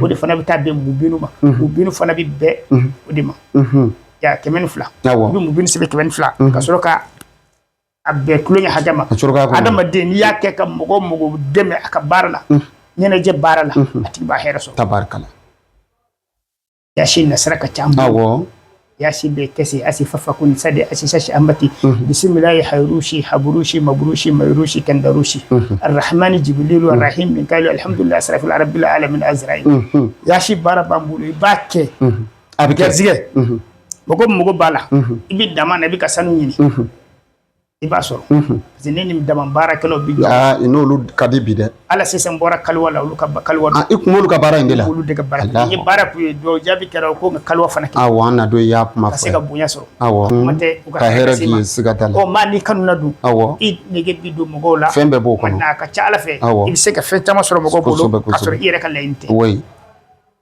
o de fana bɛ taa bɛn mubinu ma mubinu fana bɛ bɛn o de ma ya 200 bi mubinu sɛbɛn 200 ka sɔrɔ ka a bɛɛ tulonkɛ hakɛ ma adamaden n'i y'a kɛ ka mɔgɔ dɛmɛ a ka baara la ɲɛnajɛ baara la a tigi b'a hɛrɛ sɔrɔ tabarikala yashi nasara ka ca yashi be kese asi fafakun sade asi sashi ambati bismillahi hayrushi habrushi mabrushi mayrushi kandarushi arrahmani jibrilu arrahim min kailu alhamdulillah asrafil rabbil alamin azrail yashi bara bambulu bakke abigazige mogo bala ibi dama na bi ka sanu nyini iba soro zineni dama bara kelo bi inolu kadi bi de ala sesen bora kalwa la ulu ka kalwa ikumolu ka bara indela ulu de ka bara ni bara ku do jabi kero ko kalwa fana ke wana do ya kuma fa sega bunya soro mate ka hera gi sigatala o mani kanuna du i nege bi do mogo la fembe boko na ka cha ala fe ibi sega fe tama soro mogo bolo ka soro ire ka lainte oui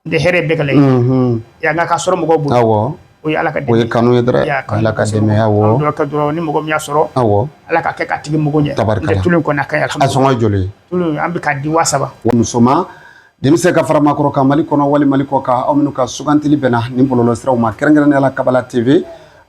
de here be ka lainte ya nga ka soro mogo bolo o ala ka deme o kanu yedra ala ka deme do ka do ni mogo mi asoro ala ka ke ka tigi mogo nya de tulun ko na kay alhamdulillah asonga jole tulun ambi ka di wasaba musoma demise ka farama koro ka mali kono wali mali ko ka aminu ka sugantili bena ni bololo siraw ma kerengere ala kabala tv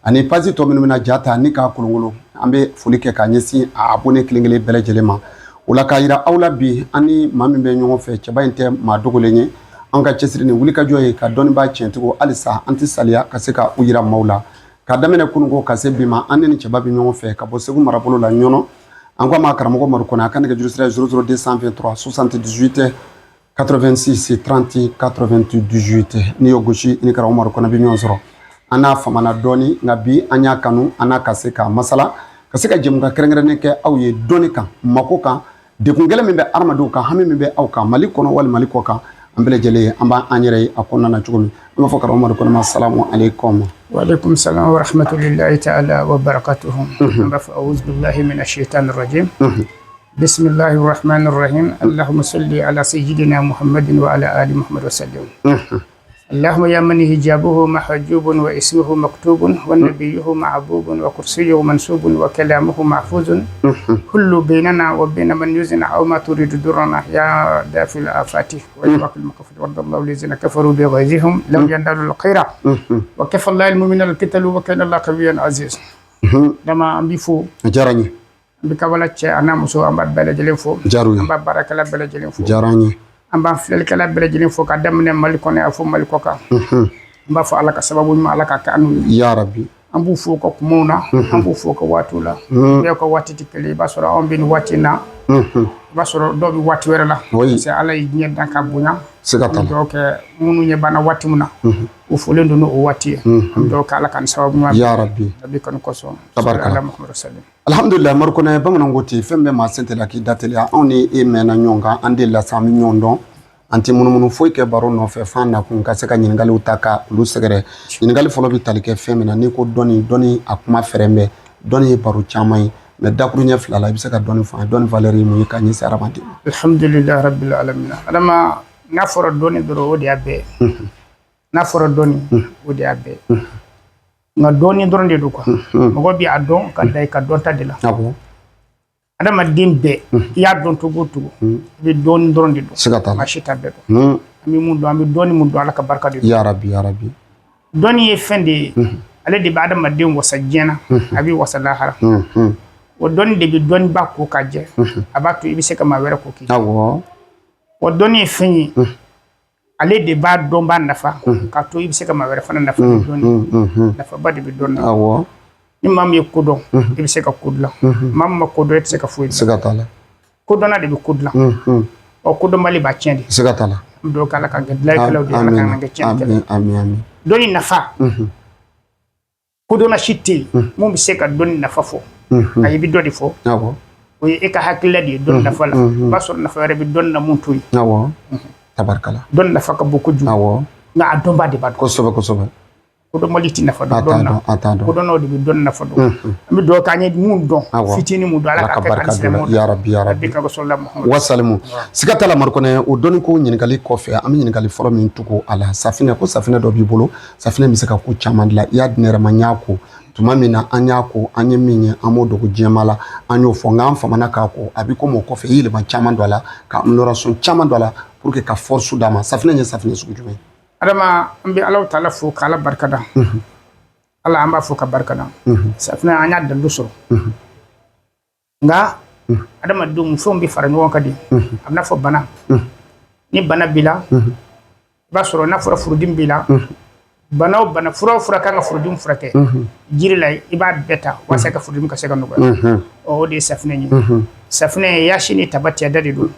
ani page to minuna jata ni ka kulungulu ambe fulike ka nyesi a abone klingele belejelema ula ka ira awla bi ani mami be nyongo fe chaba inte ma dogolenye anka cesiri ni wuli ka joye ka doni ba centigo alisa anti salia ka se ka uyira maula ka damene kunungo ka se bima anne ni chaba bi nyongo fe ka bo segu marabolo la nyono angwa ma karamogo marukona kan ga jurusira 00223 78 86 30 98 ni yogoshi ni karamogo marukona bi nyonsoro ana famana doni ngabi anya kanu ana ka se ka masala ka se ka jemuka kerengere ne ke awye doni kan makoka de kungele membe armadu ka hami membe aw ka mali kono wal mali ko ka ambele jele amba anyere akonna na chugumi ma fokara umar kono assalamu alaikum wa alaikum salam wa rahmatullahi ta'ala wa barakatuh amba fa a'udhu billahi minash shaitanir rajim bismillahir rahmanir rahim allahumma salli ala sayyidina muhammadin wa ala ali muhammad wa sallim اللهم يا من هجابه محجوب واسمه مكتوب ونبيه معبوب وكرسيه منسوب وكلامه محفوظ كل بيننا وبين من يزن او ما تريد درنا يا دافع الافات ويوقف المكفر وارض الله الذين كفروا بغيظهم لم ينالوا الخير وكفى الله المؤمنين القتال وكان الله قويا عزيز لما امبيفو جاراني بكولا انا مسو امبا بلا جلين فو امبا بارك الله بلا جلين فو جاراني amba filel kala bele jini fo ka damne maliko ne afo maliko ka mba fo ala ka sababu ma ala ka kanu ya rabbi ambu fo ko kumuna ambu fo ko watula be ko watiti kele basora on bin watina basoro do bi wati wera la c'est ala yi dan ka bunya sigata donc munu nye bana wati muna o fo lendo no o wati do ka ala kan sababu ma ya rabbi rabbi kan ko so tabaraka muhammad sallallahu alhamdulillah markona bamanangoti fembe ma sentela ki datelia oni e mena nyonga ande la sami nyondo anti munumunu foy ke baro no fe fanna kun ka se ka nyingali utaka lu segere nyingali folo bi talike femena ni ko doni akuma ferembe doni baro chamai me dakuru nya flala bi se ka doni fa doni valeri mu ka nyi saramati alhamdulillah rabbil alamin alama na foro doni doro wodi abbe na foro doni wodi abbe nga doni doron de du ko mo bi adon ka day ka don tadila abo adama dimbe ya don to gotu bi doni doron de du sigata mashita be ko ami mun do ami doni mun do ala ka barka de ya rabbi doni e fende ale de adama dim wasa jena abi wasa lahara o doni de bi doni ba ko ka je abatu ibi se ka ma wera ko ki awo o doni e fenyi ale de ba don ba nafa ka to ibi se ka ma wera fana nafa doni nafa ba de bi doni awo ni mam ye kodon ibi se ka kudla mam ma kodo et se ka fuyi sigatala kodona de bi kudla o kodo mali ba tiende sigatala do kala ka gadlay kala de kala ka tiende amin doni nafa kodona shitti mum bi se ka doni nafa fo ay bi dodi fo awo o e ka hakilla di don nafa la basor nafa re bi don na muntuy awo tabarkala don nafa ka beaucoup ju awo na adomba de bad ko sobe ko do moliti nafa do don na ko do no de don nafa do mi do ka nyi mun don fitini mu do ala ka barka ya rabbi ka sallallahu muhammad wasallam sikatala markone o doni ko nyinikali kofe am nyinikali foro min tuko ala safina ko safina do bi bolo safina mi se ka ko chamandla ya dinere manyako tuma mina anyako anye minye amodo ko jemala anyo fo ngam famana ka ko abi ko mo kofe yile ma chamandwala ka mlora son chamandwala pour que ka force dama safinɛ ye safinɛ sugu jumɛn adama an bɛ Alahu taala fo k'ala barikada ala an b'a fo ka barikada safinɛ an y'a dandu sɔrɔ nka adamadenw fɛnw bɛ fara ɲɔgɔn kan de a bɛna fɔ bana ni bana b'i la i b'a sɔrɔ n'a fɔra furudimi b'i la bana o bana fura o fura kan ka furudimi furakɛ jiri la i b'a bɛɛ ta walasa ka furudimi ka se ka nɔgɔya o de ye safinɛ ye safinɛ yaasi ni tabatiyada de don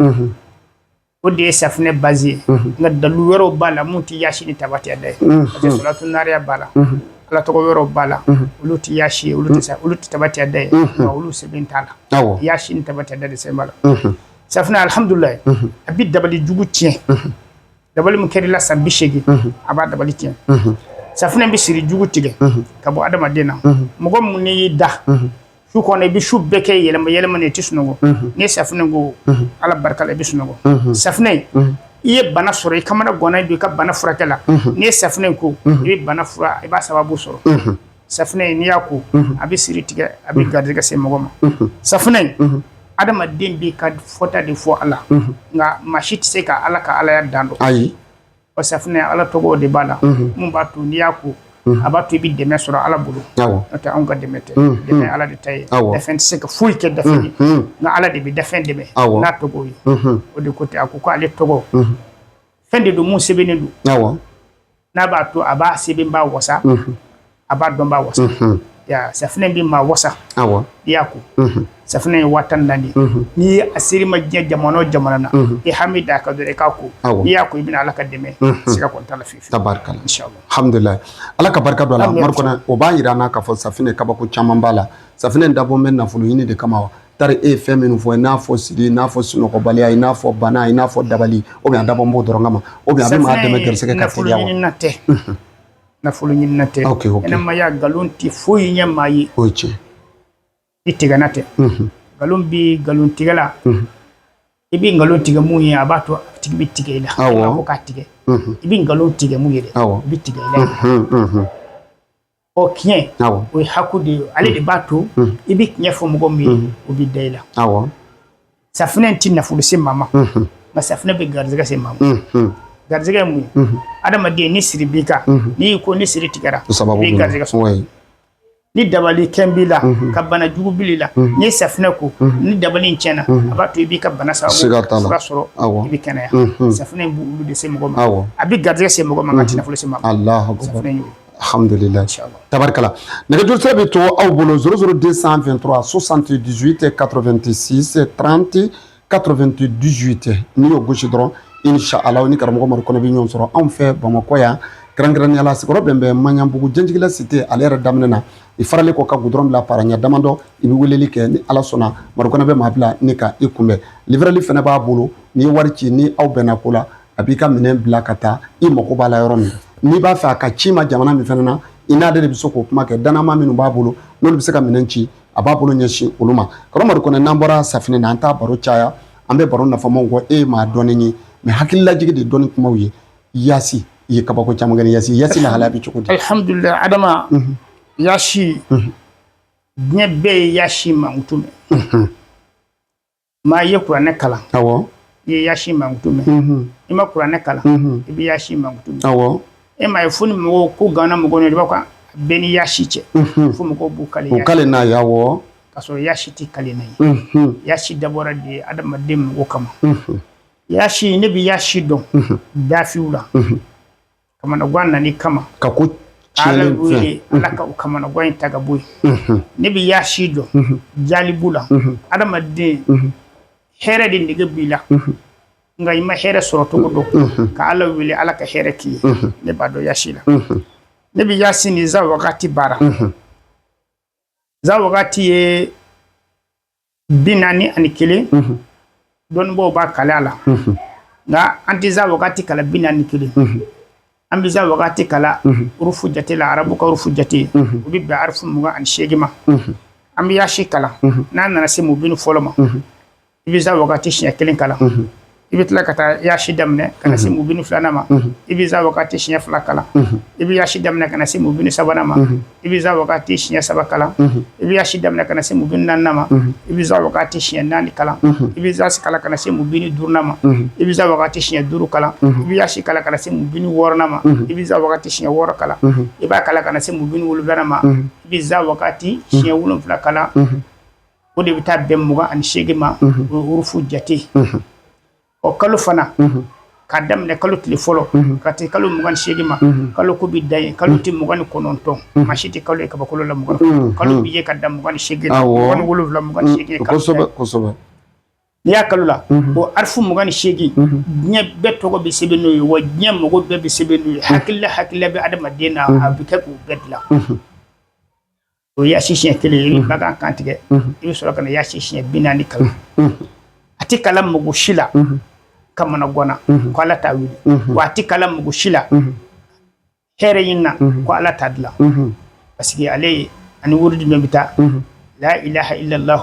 o de ye safinɛ base ye nka dalu wɛrɛw b'a la mun tɛ yaasi ni tabatiyada ye parce que solatu nariya b'a la ala tɔgɔ wɛrɛw b'a la olu tɛ yaasi ye olu tɛ tabatiyada ye nka olu sɛbɛn t'a la yaasi ni tabatiyada de sɛbɛn b'a la safinɛ alhamdulilayi a bɛ dabali jugu tiɲɛ dabali min kɛr'i la san 80 a b'a dabali tiɲɛ safinɛ bɛ siri jugu tigɛ ka bɔ adamaden na mɔgɔ mun n'i y'i da su kɔnɔ i bɛ su bɛɛ kɛ yɛlɛma yɛlɛma na i tɛ sunɔgɔ n'i ye safinɛ ko ala barika la i bɛ sunɔgɔ safinɛ i ye bana sɔrɔ i kamana gɔnna don i ka bana furakɛ la n'i ye safinɛ ko i bɛ bana fura i b'a sababu sɔrɔ safinɛ n'i y'a ko a bɛ siri tigɛ a bɛ garijɛgɛ se mɔgɔ ma safinɛ adamaden b'i ka fɔta de fɔ ala nka maa si tɛ se ka ala ka alaya dan dɔn ayi o safinɛ ala tɔgɔ de b'a la mun b'a to n'i y'a ko a b'a to i bɛ dɛmɛ sɔrɔ ala bolo n'o tɛ anw ka dɛmɛ tɛ dɛmɛ ala de ta ye dafɛn tɛ se ka foyi kɛ dafɛn ye nka ala de bɛ dafɛn dɛmɛ n'a tɔgɔ ye o de ko tɛ a ko k'ale tɔgɔ fɛn de don mun sɛbɛnnen don n'a b'a to a b'a sɛbɛn b'a wasa a b'a dɔn b'a wasa safinɛ bɛ maa wasa n'i y'a ko safinɛ ye 14 n'i ye a seri ma diɲɛ jamana o jamana na i hami da ka dɔrɔn i k'a ko n'i y'a ko i bɛna ala ka dɛmɛ siga kɔni t'a la fiyewu tabarikala alhamdulilayi ala ka barika don a la marikɔnɛ o b'a yira an na k'a fɔ safinɛ kabako caman b'a la safinɛ dabɔ bɛ nafolo ɲini de kama wa tari e ye fɛn minnu fɔ i n'a fɔ siri i n'a fɔ sunɔgɔbaliya i n'a fɔ bana i n'a fɔ dabali ou bien a dabɔ n b'o dɔrɔn kama ou bien a bɛ maa dɛmɛ garisɛgɛ ka teliya wa nafolo ɲinina tɛ ɲɛnamaya nkalon tɛ foyi ɲɛ maa ye o ye tiɲɛ i tigɛna tɛ nkalon bɛ nkalon tigɛ la i bɛ nkalon tigɛ mun ye a b'a to a tigi bɛ tigɛ i la i b'a fɔ k'a tigɛ i bɛ nkalon tigɛ mun ye dɛ i bɛ tigɛ i la ɔ tiɲɛ o ye haku de ye ale de b'a to i bɛ tiɲɛ fɔ mɔgɔ min ye o bɛ da i la safinɛ tɛ nafolo se maa ma nka safinɛ bɛ garijɛgɛ se maa ma garijɛgɛ mun ye adamaden ni siri b'i kan n'i ko ni siri tigɛra i bɛ garijɛgɛ sɔrɔ ni dabali kɛn b'i la ka bana jugu b'i la n'i ye safinɛ ko ni dabali in tiɲɛna a b'a to i b'i ka bana sababu fura sɔrɔ i bɛ kɛnɛya safinɛ b'u olu de se mɔgɔ ma a bɛ garijɛgɛ se mɔgɔ ma ka nafolo se maa ma safinɛ y'o ye alhamdulilayi tabarikala nɛgɛjuru sira bɛ to aw bolo 00223 78 86 30 98 n'i y'o gosi dɔrɔn inshallah ni karamɔgɔ Marikɔnɛ bɛ ɲɔgɔn sɔrɔ anw fɛ Bamakɔ yan kɛrɛnkɛrɛnnenya la sigiyɔrɔ bɛn bɛ Maɲanbugu Jɛnjigila cité ale yɛrɛ daminɛ na i faralen kɔ ka goudron bila paraɲɛ damadɔ i bɛ weleli kɛ ni ala sɔnna Marikɔnɛ bɛ maa bila ni ka i kunbɛn livreli fana b'a bolo n'i ye wari ci ni aw bɛnna ko la a b'i ka minɛn bila ka taa i mago b'a la yɔrɔ min n'i b'a fɛ a ka ci ma jamana min fana na i n'ale de bɛ se k'o kuma kɛ danama minnu b'a bolo n'olu bɛ se ka minɛn ci a b'a bolo ɲɛsin olu ma karamɔgɔ Marikɔnɛ n'an bɔra safinɛ na an t'a baro caya an bɛ baro nafamaw kɔ e ye maa dɔnnen ye mais hakililajigi de dɔnni kumaw ye yaasi i ye kabako caman kɛ ni yaasi lahalaya bɛ cogo di alhamdulilayi adama yaasi diɲɛ bɛɛ ye yaasi mankutu mɛn maa ye kuranɛ kalan awɔ i ye yaasi mankutu mɛn i ma kuranɛ kalan i bɛ yaasi mankutu mɛn awɔ e ma ye fo ni mɔgɔw ko gana mɔgɔw ye i b'a fɔ bɛɛ ni yaasi cɛ fo mɔgɔw b'u kale yaasi u kale n'a ye awɔ ka sɔrɔ yaasi tɛ kale n'a ye yaasi dabɔra de adamaden mɔgɔ kama yaasi ne bɛ yaasi dɔn dafiw la kamana gan nani kama ka ko ala wele ala ka kamana gan in ta ka bɔ yen ne bɛ yaasi dɔn jalibu la adamaden hɛrɛ de nege b'i la nka i ma hɛrɛ sɔrɔ cogo dɔn ka ala wele ala ka hɛrɛ k'i ye ne b'a dɔn yaasi la ne bɛ yaasi ni za wagati baara za wagati ye 41 dɔnnibaaw b'a kale a la nka an tɛ za wagati kala 41 an bɛ za wagati kala urufu jate la arabu ka urufu jate o bɛ bɛn arifu 28 ma an bɛ yaasi kala n'a nana se mubini fɔlɔ ma i bɛ za wagati siɲɛ 1 kala ibitla kata yashi damne kana se mubinu fulana ma ibiza wakati shinya fulakala ibi yashi damne kana se mubinu sabana ma ibiza wakati shinya sabakala ibi yashi damne kana se mubinu nanama ibiza wakati shinya nani kala ibiza sikala kana se mubinu durnama ibiza wakati shinya duru kala ibi yashi kala kana se mubinu wornama ibiza wakati shinya wor kala iba kala kana se mubinu wulbana ma ibiza wakati shinya wulun fulakala o de bita bemuga an shegima urufu jati o kalo fana kadam ne kalo telefolo kati kalo mugan shegima kalo ko biday kalo ti mugan kononton mashiti kalo e kabakolo la mugan kalo biye kadam mugan shegina mugan wulu la mugan shegina kosoba ya kalo la o arfu mugan shegi nya betto go be sebeno yo nya mugo be sebeno hakilla be adama dina abike ko bedla o ya shishin kele baga kantige ibi sura kana ya shishin binani kala ati kala mugo shila kamana gona ko ala tawili wati kala mugo shila here yinna ko ala tadla parce que ale ani wurdi membita la ilaha illa allah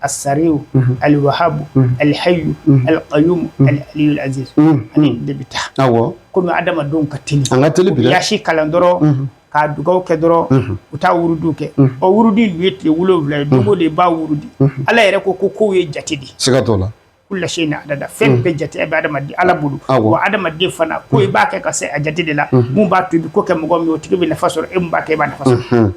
as-sariu al-wahhab al-hayy al-qayyum al-aliyyul aziz ani debita awo ko mi adama don katili angateli bi ya shi kalandoro ka dugaw ke doro uta wurudu ke o wurudi wete wulo vla dugo de ba wurudi ala yere ko ye jatidi sigatola kullu shay'in adada fembe jati e adama di ala bulu wa adama di fana ko e ba ke ka se a jatidi la mum ba to bi ko ke mo gomi o tibi na fasoro e mba ke ba na fasoro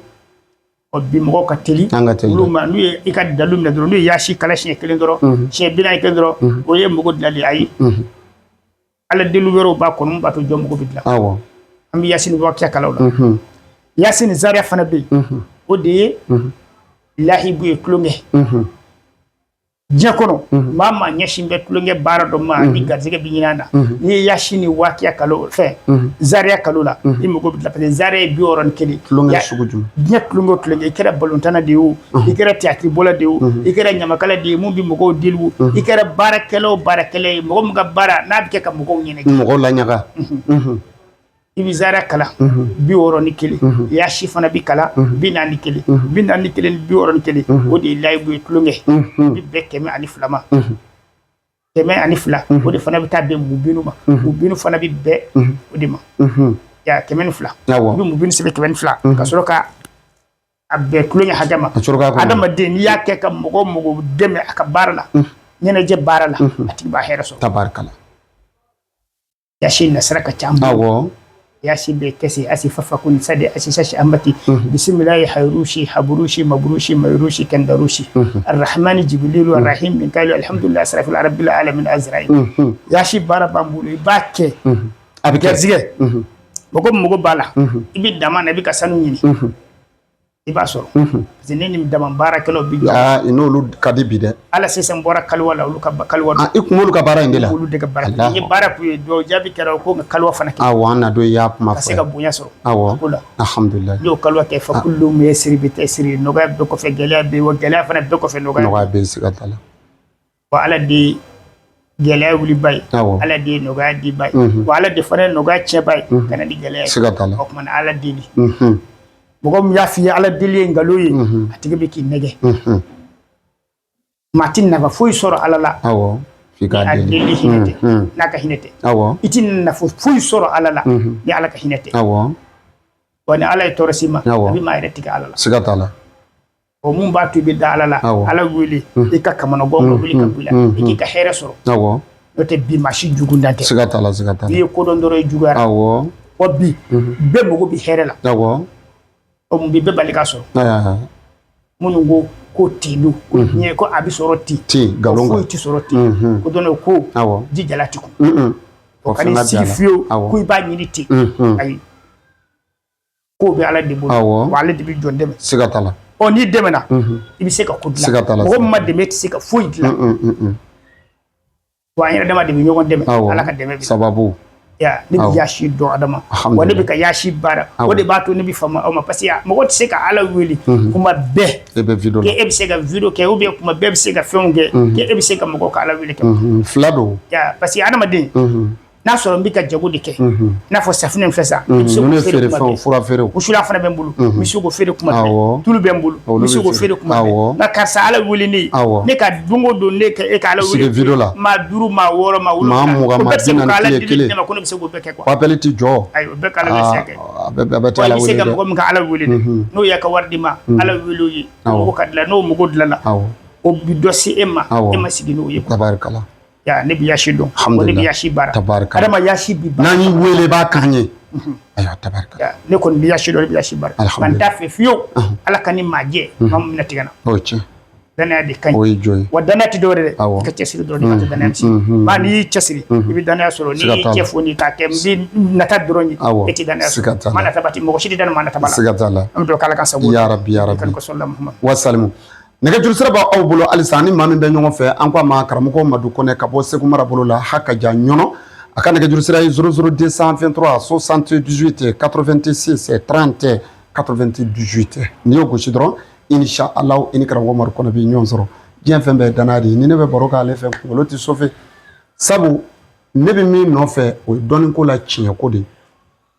o bi mo ka teli luma nu e ikadi dalum na doro nu ya shi kala shi kelen doro shi bina ke doro o ye mo go dali ayi ala delu wero ba ko mum ba to jom ko bidla awo ambi yasin wa kya kala wala yasin zaria fana be o de lahi bu klonge jakono mama nyashin be klonge bara do ma ni gazige bi nyana ni yashini wa kya kala fe zaria kala la imo go bidla pe zaria bi oron keli klonge sugujum nyat klonge ikera balontana de o ikera teatri bola de o ikera nyama kala de mum bi mo go dilwu ikera barakelo mo ga bara na bi ke kam go nyene mo la nyaga ibizara kala bi woro ni kele ya shifana bi kala bi nani kele bi nani kele bi woro ni kele o de lay bu tlunge bi bekke mi ani flama keme ani fla o de fana bi tabbe mu binu fana bi be o de ma ya kemen fla bi mu binu sebe kemen fla ka soroka abbe tlunge hajama adama de ni ya ke kam mo deme aka barala nyene je barala ati ba hera so tabarkala ya shin nasraka chambo awo yashi be kese asi fafakun sade asi shashi ambati bismillah hayrushi habrushi mabrushi mayrushi kandarushi arrahmani jibrilu arrahim min kali alhamdulillah asrafil rabbil alamin azrail yashi bara bambulu bakke abike zige mogo bala ibi dama nabi kasanu nyini iba soro zineni dama barakelo bijo inolu kadibi de ala sesen bora kalwa la uluka kalwa ikumolu ka bara indela ulu de bara ni bara ku do jabi kera ko kalwa fana ke wana do yap ma fa sega bunya soro kula alhamdulillah yo kalwa ke fa kullu mesri bi tasri no ga do ko fe gela be wa gela fana do ko fe no ga be sigatala wa ala di gela wuli bay ala di no ga di bay wa ala di fana no ga che bay kana di gela sigatala ko man ala di bogom yafi ala dili ngaloyi atike be ki nege matin na fu soro ala la awo fi ka dili hinete naka hinete awo itin na fu soro ala la ni ala ka hinete awo wani ala torosima abi ma iretika ala la sigatala o mum ba tu bi da ala la ala wuli ika kamana gongo wuli ka bula iki ka here soro awo yote bi mashi jugundante sigatala bi ko don doro jugara awo o bi be mo bi here la awo o mum bi be balika soro munungo ko tilu nye ko abi soro ti galongo ti soro ti ko dono ko di jalati ko o kani sifio ko iba nyini ti ay ko be ala debo wala debi jonde sigatala o ni demena ibi seka kudla o ma deme ti seka foidla wa ina dama debi nyogon deme ala ka deme sababu ya ni yashi do adama wani bi ka yashi bara wani ba to ni bi fama o ma pasiya mo ko seka ala wili kuma be video ke ebi seka video ke obi kuma be seka filmge ke ebi seka mo ko ala wili ke flado ya pasiya adama din n'a sɔrɔ n bɛ ka jago de kɛ n'a fɔ safunɛ filɛ sa ninnu ye feere fɛnw fura feerew wusulan fana bɛ n bolo n bɛ se k'o feere kuma bɛɛ tulu bɛ n bolo n bɛ se k'o feere kuma bɛɛ nka karisa ala wele ne ye ne ka don o don ne e ka ala wele maa 5 maa 6 maa 7 maa 20 maa 40 ne ma ko ne bɛ se k'o bɛɛ kɛ quoi appel ti jɔ ayi o bɛɛ ka ala bɛ se kɛ a bɛ taa ala i bɛ se wele ka dɛ mɔgɔ min ka ala wele dɛ n'o y'a ka wari di ma ala wele o ye mɔgɔ ka dilan n'o mɔgɔ dilanna o bi dɔ se e ma e ma sigi n'o ye tabarikala ya ne bi yashi dɔn o ne bi yashi baara adama yashi bi baara n'an y'i wele b'a kan ye ayiwa tabarikala ne kɔni bi yashi dɔn ne bi yashi baara nka n t'a fɛ fiyewu ala ka ni maa jɛ maa min bɛna tigɛ na o ye tiɲɛ danaya de ka ɲi o ye jɔn ye wa danaya tɛ dɔwɛrɛ dɛ i ka cɛsiri dɔrɔn de ka to danaya ci maa n'i y'i cɛsiri i bɛ danaya sɔrɔ n'i y'i cɛ fo n'i k'a kɛ n bɛ nata dɔrɔn ye e tɛ danaya sɔrɔ maa nataba tɛ mɔgɔ si tɛ danaya maa nataba la siga t'a la an bɛ dɔn k'ala ka sago yarabi wasalimu nɛgɛjuru sira b'aw bolo halisa ni maa min bɛ ɲɔgɔn fɛ an ko a ma karamɔgɔ Madu Kɔnɛ ka bɔ Segu mara bolo la Hakaja Ɲɔnɔ a ka nɛgɛjuru sira ye 00223 78 86 30 98 n'i y'o gosi dɔrɔn insha Allah i ni karamɔgɔ Madu Kɔnɛ bɛ ɲɔgɔn sɔrɔ diɲɛ fɛn bɛɛ ye danaya de ye ni ne bɛ baro k'ale fɛ kunkolo tɛ sɔfɛ sabu ne bɛ min nɔfɛ o ye dɔnniko la tiɲɛko de ye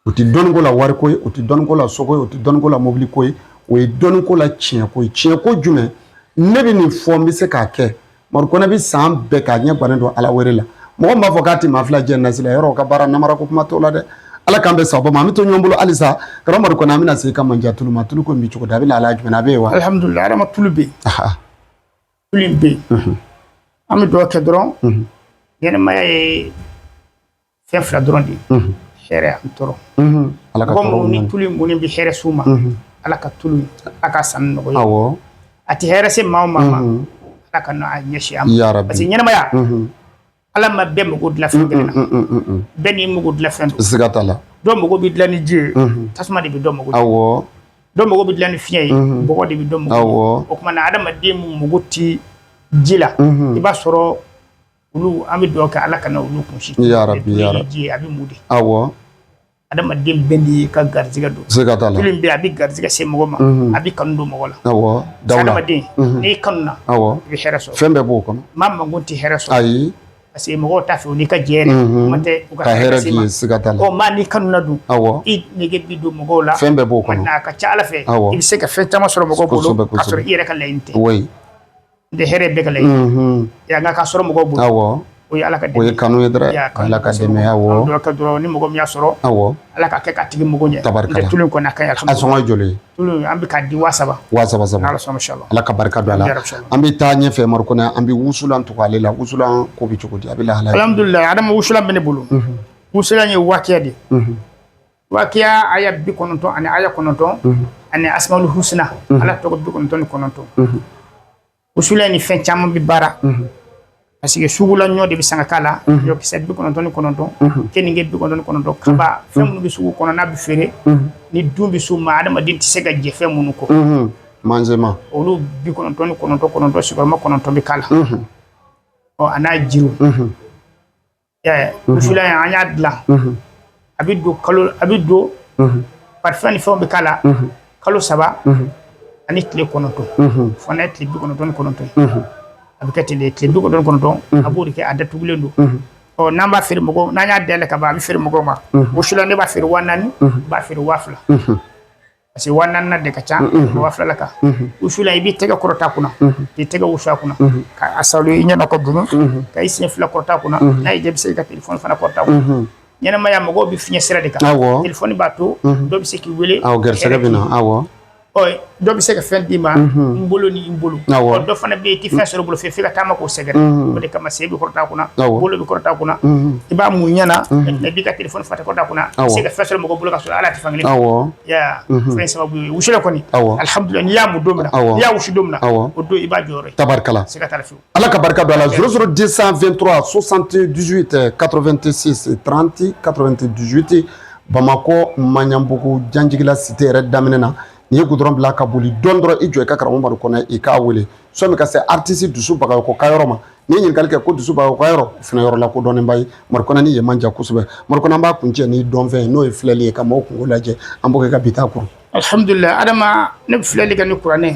o tɛ dɔnniko la wariko ye o tɛ dɔnniko la sogo ye o tɛ dɔnniko la mobiliko ye o ye dɔnniko la tiɲɛko ye tiɲɛko jumɛn ne bɛ nin fɔ n bɛ se k'a kɛ Madu Kɔnɛ bɛ san bɛɛ k'a ɲɛ gannen don ala wɛrɛ la mɔgɔ min b'a fɔ k'a tɛ maa fila jɛ nasi la yɔrɔ ka baara namara ko kuma t'o la dɛ ala k'an bɛ sababa ma an bɛ to ɲɔgɔn bolo halisa karamɔgɔ Madu Kɔnɛ an bɛna se ka manja tulu ma tulu ko in bɛ cogo di a bɛ lahala jumɛn a bɛ yen wa alhamdulilayi adama tulu bɛ yen tulu in bɛ yen an bɛ dugawu kɛ dɔrɔn ɲɛnɛmaya ye fɛn fila dɔrɔn de ye hɛrɛ ani tɔɔrɔ mɔgɔ minnu ni tulu in bɔnnen bɛ hɛrɛ s'u ma ala ka tulu a ka sanu nɔgɔya a tɛ hɛrɛ se maa o maa ma ala ka n'a ɲɛsin a ma parce que ɲɛnɛmaya ala ma bɛɛ mago dilan fɛn kelen na bɛɛ n'i mago dilan fɛn don siga t'a la dɔ mago bɛ dilan ni ji ye tasuma de bɛ dɔ mago dilan dɔ mago bɛ dilan ni fiɲɛ ye bɔgɔ de bɛ dɔ mago dilan o tuma na adamaden mun mago tɛ ji la i b'a sɔrɔ olu an bɛ dugawu kɛ ala ka na olu kunsi ji ye a bɛ mun de adamaden bɛɛ n'i ka garizigɛ don tulu in bɛ a bɛ garizigɛ se mɔgɔ ma a bɛ kanu don mɔgɔ la adamaden n'i kanu na i bɛ hɛrɛ sɔrɔ fɛn bɛɛ b'o kɔnɔ maa mago tɛ hɛrɛ sɔrɔ ayi parce que mɔgɔw t'a fɛ u n'i ka jɛ yɛrɛ kuma tɛ u ka hɛrɛ se ma siga t'a la maa n'i kanu na dun i nege bɛ don mɔgɔw la fɛn bɛɛ b'o kɔnɔ a ka ca ala fɛ i bɛ se ka fɛn caman sɔrɔ mɔgɔw bolo k'a sɔrɔ i yɛrɛ ka laɲini tɛ n tɛ hɛrɛ bɛɛ ka laɲini nka k'a sɔrɔ mɔgɔw bolo o ye ala ka dɛmɛ o ye kanu ye dɛ ala ka dɛmɛ dɔrɔn ni mɔgɔ min y'a sɔrɔ ala ka kɛ k'a tigi mago ɲɛ n tulu in kɔni a ka ɲi a sɔngɔ ye joli tulu an bɛ k'a di 7000 ala ka barika don a la an bɛ taa ɲɛfɛ Madu Kɔnɛ an bɛ wusulan tugu ale la wusulan ko bɛ cogo di a bɛ lahala alhamdulilayi adama wusulan bɛ ne bolo wusulan ye wakiya de wakiya aya 90 ani aya 9 ani asmaul husna ala tɔgɔ 99 wusulan ni fɛn caman bɛ baara parce que sugula ɲɔ de bɛ san ka k'a la ɲɔkisɛ 99 keninge 99 kaba fɛn minnu bɛ sugu kɔnɔ n'a bɛ feere ni dun bɛ s'u ma adamaden tɛ se ka jɛ fɛn minnu kɔ manzema olu 99 sigiyɔrɔma 9 bɛ k'a la a n'a jiriw wusulan an y'a dilan a bɛ don parfum ni fɛnw bɛ k'a la kalo 3 ani tile 9 fo n'a ye tile 99 a bɛ kɛ tile 99 a b'o de kɛ a datugulen don n'an b'a feere mɔgɔw n'an y'a dayɛlɛ ka ban a bɛ feere mɔgɔw ma wusulan ne b'a feere 4000 b'a feere 2000 parce que 4000 de ka ca 2000 la kan wusulan i b'i tɛgɛ kɔrɔta kunna k'i tɛgɛ wusu a kunna ka a salo i ɲɛna ka dunu ka i sen fila kɔrɔta a kunna n'a y'i diya i bɛ se ka telefɔni fana kɔrɔta a kunna ɲɛnɛmaya mɔgɔw bɛ fiɲɛ sira de kan telefɔni b'a to dɔ bɛ se k'i wele gɛrɛsɛgɛ bɛ na dɔ bɛ se ka fɛn d'i ma n bolo ni n bolo dɔ fana bɛ yen i tɛ fɛn sɔrɔ bolo f'i ka taama k'o sɛgɛrɛ o de kama sen bɛ kɔrɔta a kunna bolo bɛ kɔrɔta a kunna i b'a mun ɲɛna i b'i ka telefɔni fata kɔrɔta a kunna i bɛ se ka fɛn sɔrɔ mɔgɔ bolo ka sɔrɔ ala tɛ fankelen fɛn sababu ye wusulan kɔni alhamdulilayi n'i y'a mun don min na n'i y'a wusu don min na o don i b'a jɔyɔrɔ ye tabarikala siga t'a la fiyewu ala ka barika don a la 00223 78 86 30 98 Bamakɔ Maɲanbugu Janjigila cité yɛrɛ daminɛ na n'i ye goudron bila ka boli dɔrɔn i jɔ i ka karamɔgɔ Madu Kɔnɛ i k'a wele sɔmi ka se artiste Dusu Bagayoko ka yɔrɔ ma n'i ye ɲininkali kɛ ko Dusu Bagayoko ka yɔrɔ o fana yɔrɔ la ko dɔnnenba ye Madu Kɔnɛ ni yen man jan kosɛbɛ Madu Kɔnɛ an b'a kuncɛ ni dɔnfɛn ye n'o ye filɛli ye ka maaw kungo lajɛ an b'o kɛ ka bi taa kɔrɔ alhamdulilayi adama ne bɛ filɛli kɛ ni kuranɛ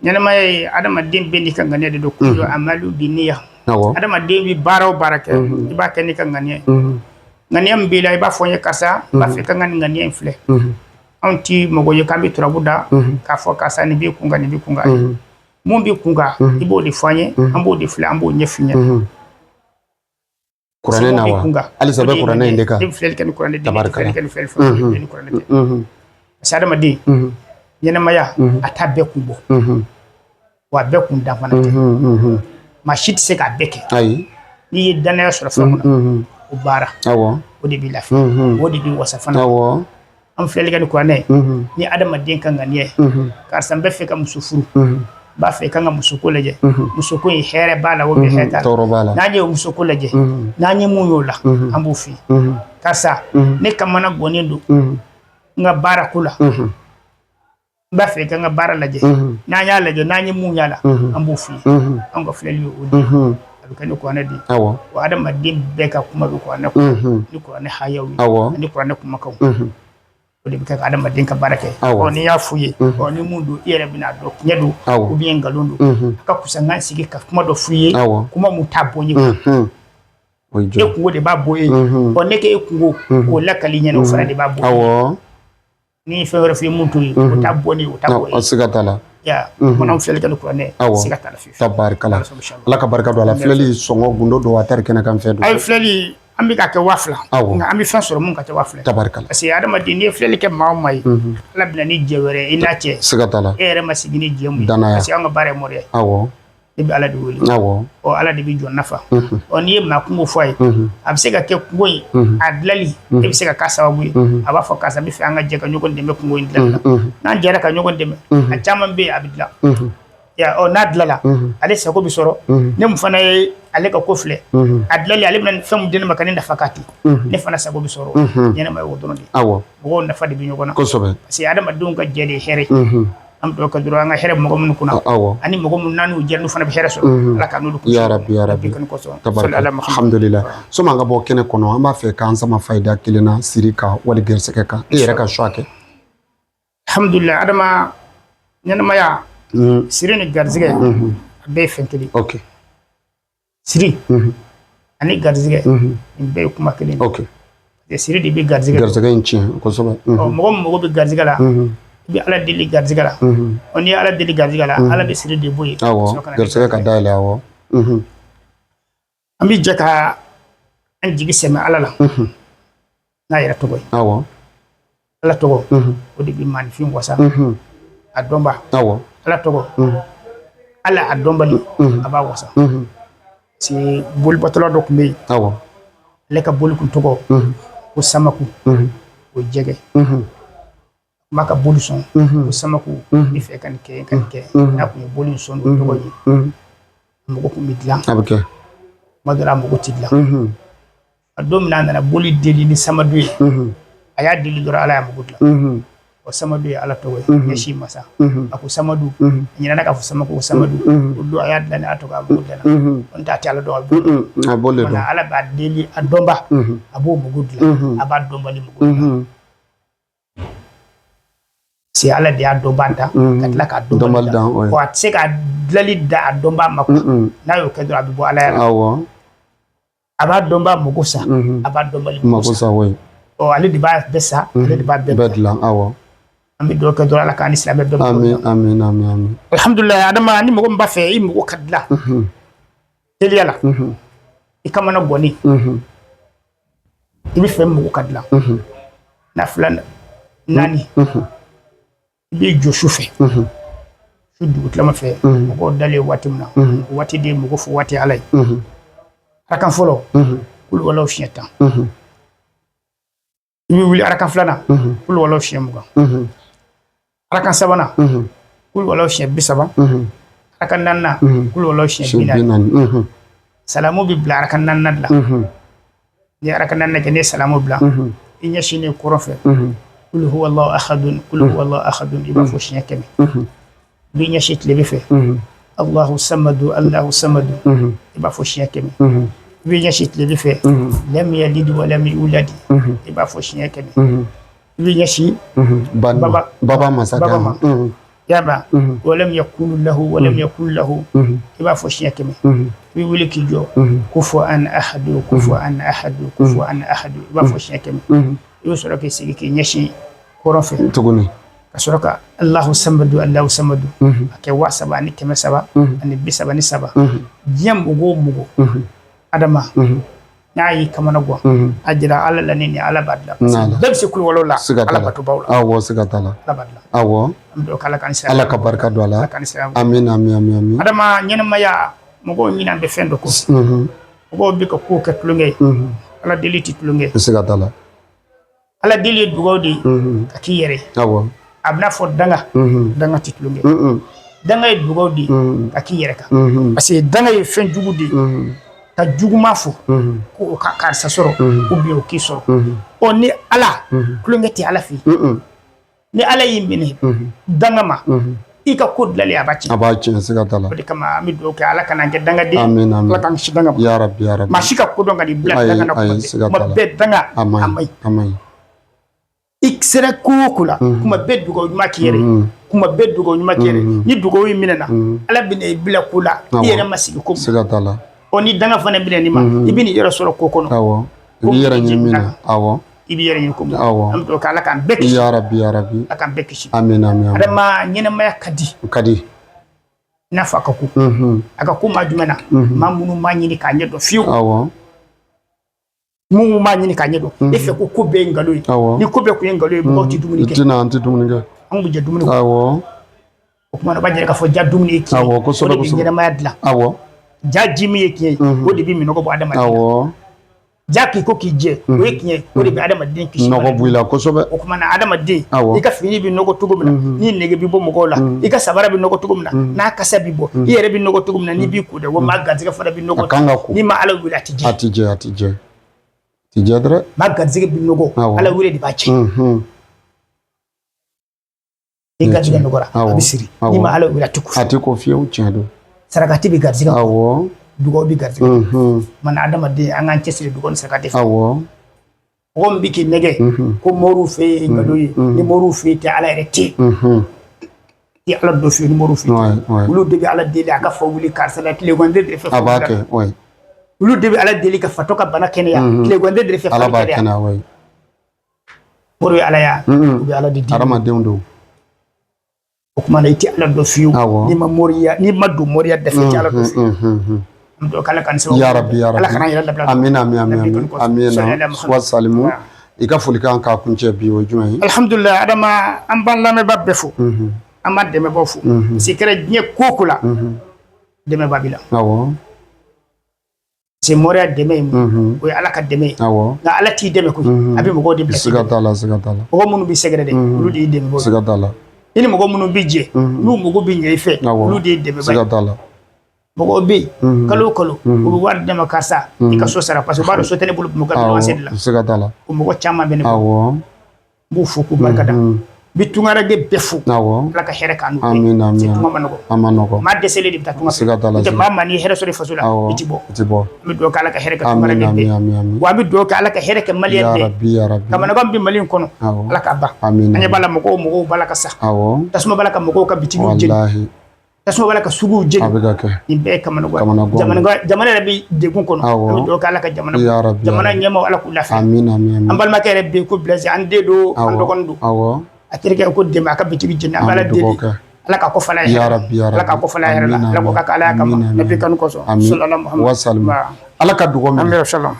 ɲɛnɛmaya ye adamaden bɛɛ n'i ka ŋaniya de don kullu amalu binniya adamaden bɛ baara o baara kɛ i b'a kɛ n'i ka ŋaniya ŋaniya min b'i la i b'a fɔ n ye karisa n b'a fɛ ka n ka nin ŋaniya in filɛ anw ti mɔgɔ ye k'an bɛ turabu da k'a fɔ karisa nin b'i kun kan nin b'i kun kan mun b'i kun kan i b'o de fɔ an ye an b'o de filɛ an b'o ɲɛf'i ɲɛna kuranɛ na wa halisa bɛ kuranɛ in de kan ne bɛ filɛli kɛ ni kuranɛ de ye ne tɛ filɛli kɛ ni fɛn fɛn ni kuranɛ tɛ parce que adamaden ɲɛnɛmaya a t'a bɛɛ kun bɔ wa a bɛɛ kun dan fana tɛ maa si tɛ se k'a bɛɛ kɛ ayi n'i ye danaya sɔrɔ fɛn mun na o baara o de b'i lafiya o de b'i wasa fana an filɛli kɛ ni kuranɛ ni adamaden ka ŋaniya ye karisa n bɛ fɛ ka muso furu b'a fɛ kan ka musoko lajɛ musoko in hɛrɛ b'a la o bɛ hɛrɛ t'a la n'an ye musoko lajɛ n'an ye mun y'o la an b'o f'i ye karisa ne kamana gɔnnen don n ka baara ko la n b'a fɛ kan ka baara lajɛ n'an y'a lajɛ n'an ye mun y'a la an b'o f'i ye an ka filɛli ye o de a bɛ kɛ ni kuranɛ de ye wa adamaden bɛɛ ka kuma bɛ kuranɛ kɔnɔ ni kuranɛ hayaw ye ani kuranɛ kumakanw o de bɛ kɛ ka adamaden ka baara kɛ n'i y'a f'u ye ni mun don i yɛrɛ bɛna dɔn tiɲɛ don ou bien nkalon don a ka kusa n ka sigi ka kuma dɔ f'u ye kuma mun t'a bɔ n ye e kungo de b'a bɔ ye ne k'e kungo k'o lakali ɲɛna o fana de b'a bɔ ni fɛn wɛrɛ f'i ye mun t'o ye o t'a bɔ ne o t'a bɔ ye siga t'a la mana filɛli kɛ ni kuranɛ siga t'a la fiyewu tabarikala ala ka barika don a la filɛli sɔngɔ gundo don a tari kɛnɛ kan fɛn don a ye filɛli an bɛ ka kɛ 2000 nka an bɛ fɛn sɔrɔ mun ka kɛ 2000 tabarikala parce que adamaden n'i ye filɛli kɛ maa o maa ye ala bɛna ni jɛ wɛrɛ i n'a cɛ siga t'a la e yɛrɛ ma sigi ni jɛ mun ye parce que an ka baara ye mɔriya ne bɛ ala de wele ala de bɛ jɔn nafa n'i ye maa kungo fɔ a ye a bɛ se ka kɛ kungo in a dilali e bɛ se ka k'a sababu ye a b'a fɔ karisa n bɛ fɛ an ka jɛ ka ɲɔgɔn dɛmɛ kungo in dilali la n'an jɛra ka ɲɔgɔn dɛmɛ a caman bɛ yen a bɛ dilan n'a dilala ale sago bɛ sɔrɔ ne mun fana ye ale ka ko filɛ a dilali ale bɛna fɛn mun di ne ma ka ne nafa k'a ten ne fana sago bɛ sɔrɔ ɲɛnɛma ye o dɔrɔn de mɔgɔw nafa de bɛ ɲɔgɔn na parce que adamadenw ka jɛ de ye hɛrɛ an bɛ ka dɔrɔn an ka hɛrɛ mɔgɔ minnu kunna ani mɔgɔ minnu n'an y'u jɛ n'u fana bɛ hɛrɛ sɔrɔ ala ka n'olu kɔsɔn yarabi alhamdulillah somi an ka bɔ kɛnɛ kɔnɔ an b'a fɛ k'an sama fayida kelen na siri kan wali gɛrɛsɛgɛ kan e yɛrɛ ka choix kɛ alhamdulillah adama ɲɛnɛmaya siri ni garizigɛ a bɛɛ ye fɛn kelen siri ani garizigɛ nin bɛɛ ye kuma kelen ye siri de bɛ garizigɛ in tiɲɛ kosɛbɛ mɔgɔ min mago bɛ garizigɛ la i bɛ ala deli garizigɛ la n'i ye ala deli garizigɛ la ala bɛ siri de bɔ yen garizigɛ ka dayɛlɛ an bɛ jɛ ka an jigi sɛmɛ ala la n'a yɛrɛ tɔgɔ ye ala tɔgɔ o de bɛ maanifin wasa a dɔnba ala tɔgɔ ala a dɔnbali a b'a wasa parce que bolibatɔla dɔ tun bɛ yen ale ka boli kun tɔgɔ ko samaku o jɛgɛ m'a ka boli sɔn ko samaku i fɛ ka nin kɛ ka nin kɛ n'a kun ye boli in sɔn o tɔgɔ ye mɔgɔ kun bɛ dilan a bɛ kɛ tuma dɔ la a mɔgɔ tɛ dilan a don min a nana boli deli ni samadu ye a y'a deli dɔrɔn ala y'a mɔgɔ dilan o samadu ye ala tɔgɔ ye ɲɛsi masa a ko samadu ɲinɛna k'a fɔ samaku ko samadu o don a y'a dilan ni a tɔgɔ a mɔgɔ dilanna o t'a tɛ ala dɔn a bolo dɔn ala b'a deli a dɔnba a b'o mɔgɔ dilan a b'a dɔnbali mɔgɔ dilan c'est ala de y'a dɔnba da ka tila k'a dɔnbali da wa a tɛ se ka dilali da a dɔnba ma n'a y'o kɛ dɔrɔn a bɛ bɔ ala yɛrɛ a b'a dɔnba mɔgɔ sa a b'a dɔnbali mɔgɔ sa ale de b'a bɛɛ sa ale de b'a bɛɛ dilan an bɛ dɔw kɛ dɔrɔn ala k'an ni silamɛ bɛɛ bɔ amin alhamdulillah adama ni mɔgɔ min b'a fɛ i mɔgɔ ka dilan teliya la i kamana gɔni i bɛ fɛ mɔgɔ ka dilan n'a fila naani i b'i jɔ su fɛ su dugutilama fɛ mɔgɔw dalen waati min na waati de ye mɔgɔ fo waati ala ye arakan fɔlɔ kulu walaw siɲɛ 10 i bɛ wuli arakan filanan kulu walaw siɲɛ 20 arakan sabanan kulu walaw siɲɛ 30 arakan naaninan kulu walaw siɲɛ 40 salamu bɛ bila arakan naaninan de la ni arakan naaninan kɛ ne ye salamu bila i ɲɛsinnen kɔrɔn fɛ kulu huwa allahu ahadun kulu huwa allahu ahadun i b'a fɔ siɲɛ 100 i bɛ ɲɛsin tile bɛ fɛ allahu samadu i b'a fɔ siɲɛ 100 i bɛ ɲɛsin tile bɛ fɛ lam yalid wa lam yulad i b'a fɔ siɲɛ 100 i bɛ ɲɛsin baba masakɛ ma yaba walam yakul lahu iba fo shiya keme wi wili ki jo kufuwan ahadu iba fo shiya keme yo soro ke sigi ki nyashi korofe tuguni kasoraka Allahu samadu ake wasaba ni keme saba ani bisaba ni saba jiyam mugo adama nyayi kamana gwa ajira ala lanini ala badla dabsi kul walola ala batu bawla awo sigatala ala badla awo amdo kala kanisa ala ka barka do ala amin adama nyena maya mugo nyina be fendo ko mugo bi ko ko katulunge ala deliti tulunge sigatala ala deli dugodi akiyere awo abna fo danga titulunge danga dugodi akiyere ka parce danga ye fen jugudi ka juguma fo ko ka sa soro ou bien ki soro oni ala kulungeti ala fi ni ala yimbini danga ma ika kodlali abachi sigatala bodi kama amido ke ala kana ke danga de amin la kan shi danga ya rabbi mashika kodonga di black danga na ko be danga amay iksera kukula kuma beddugo makere kuma beddugo makere ni dugo wi minena ala bine bila kula yere masigi ko sigatala oni danga fana bine ni ma ibini yero soro kokono awo yere nyimina awo ibi yere nyiko awo am to kala kan bekki ya rabbi akan bekki shi amin adama nyene maya kadi nafaka ku aka kuma jumena mamunu manyini kanye do fiu awo mu manyini kanye do efe ko kube ngalo ni kube ku ngalo bo ti dumuni ke anti dumuni ke an buje dumuni awo kuma no bajere ka fo ja dumuni ke awo ko so ko nyene maya dla awo ja jimi ke o de bi mi no ko bo adama awo jaki ko kije we kinye o de bi adama din kishi no ko buila ko sobe o kuma na adama din ika fini bi no ko tugumna ni nege bi bo mo gola ika sabara bi no ko tugumna na kasa bi bo yere bi no ko tugumna ni bi ku de wo magazi ka fara bi no ko ni ma ala wila atije tijadra magazi bi no ko ala wile di bachi ika diga no gora abisiri ni ma ala wila tuku atiko fiu chado sarakati bi gazi ka awo dugo bi gazi man adama de angan cesiri dugo sarakati awo won biki nege ko moru fe ngadoyi ni moru fe te ala reti ti ala do fe ni moru fe wulu de bi ala de aka fo wuli karsala ti le gonde de fe abake ouais wulu de bi ala de ka fatoka bana kenya le gonde de fe ala ba kenya ouais moru ala ya bi ala de arama dewndo o kuma na ti ala do fe ni ma moriya ni ma do moriya de fe ti ala do fe do kala kan so ya rabbi amin wa salimu ika fulika ka kunche bi o jumai alhamdulillah adama an ban la me babbe fu amad de me bofu sikere nye kokula de me babila awo se moria de me o ala ka de me awo na ala ti de me ko abi mo godi bless sigatala o munu bi segere de lu de me bo sigatala ini mo go munu bi je lu mo go bi nye fe lu de me ba sigatala bogo bi kalo o war de makasa ika so sara parce que baro so tene bulu mo ka do asedla sigatala o mo ko chama bene awo bu fuku barkada bitungara ge befu awo la ka here kanu amin amanogo ma desele di tatunga sigatala te mama ni here so de fasula itibo mi do kala ka here ka tungara ge be wa mi do kala ka here ka malien de ya rabbi kamana gam bi malien kono ala ka ba anya bala mo ko bala ka sa awo tasma bala ka mo ko ka bitinu je wallahi tasma bala ka sugu je imbe kamana go jamana rabbi de gun kono mi do kala ka jamana nyama ala ku lafi amin ambal ma kere be ko blaze ande do ando kondu awo atirke ko de ma ka bitigi jinna bala de ala ka ko fala ya rabbi ala ka ko fala ya la ko ka ala ka nabi kan ko so sallallahu muhammad wa sallam ala ka dugo mi amin sallam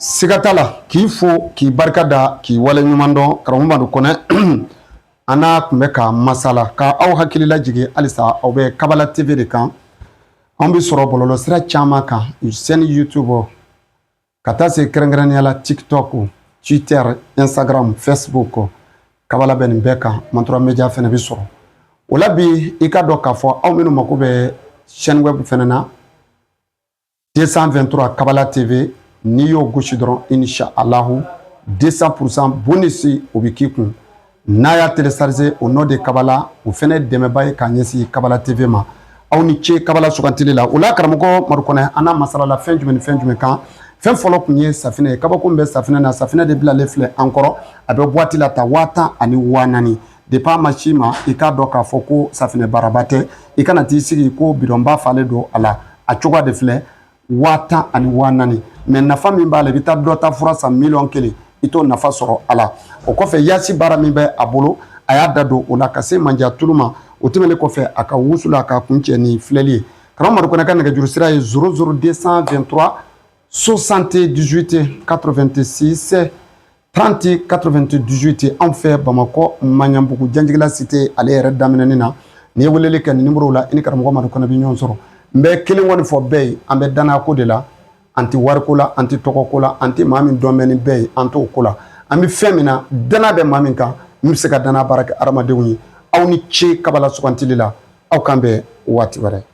sigatala ki fo ki barkada ki wala nyumando karamu bandu kone ana kumbe ka masala ka aw hakili la jige alisa aw be kabala tv de kan on bi soro bololo sira chama kan sen youtube kata se krengrania la tiktok twitter instagram facebook kabala ben beka mantra media fene bi soro wala bi ikado ka fo aw minu mako be chaîne web fene na 223 kabala tv ni yo goshi dron insha Allah 200% bonus obikikun Naya téléchargé au nom de Kabala ou fene demeba ka nyesi Kabala TV ma aw ni ce Kabala sugantili la ula karamoko marukona ana masala la fin jumen kan fen folo kunye safine kabako mbe safine na safine de bila lefle encore abe boîte la ta wata ani wanani depuis a ma ci ma i k'a dɔn k'a fɔ ko safinɛ baaraba tɛ i kana t'i sigi ko bidɔnba falen don a la a cogoya de filɛ 10,000 ani 40,000 mais nafa min b'a la i bɛ taa dɔ ta fura san 1,000,000 i t'o nafa sɔrɔ a la o kɔfɛ yaasi baara min bɛ a bolo a y'a da don o la ka se manja tulu ma o tɛmɛnen kɔfɛ a ka wusu la k'a kun cɛ ni filɛli ye karamɔgɔ Madu Kɔnɛ ka nɛgɛjuru sira ye 00223 78 86 30 98 anw fɛ Bamakɔ Maɲanbugu Janjigila cité ale yɛrɛ daminɛni na n'i ye weleli kɛ ni numéro la i ni karamɔgɔ Madu Kɔnɛ bɛ ɲɔgɔn sɔrɔ n bɛ kelen kɔni fɔ bɛɛ ye an bɛ danaya ko de la an tɛ wariko la an tɛ tɔgɔko la an tɛ maa min dɔn bɛ ni bɛɛ ye an t'o ko la an bɛ fɛn min na danaya bɛ maa min kan min bɛ se ka danaya baara kɛ adamadenw ye aw ni ce kabala sugantili la aw kan bɛn waati wɛrɛ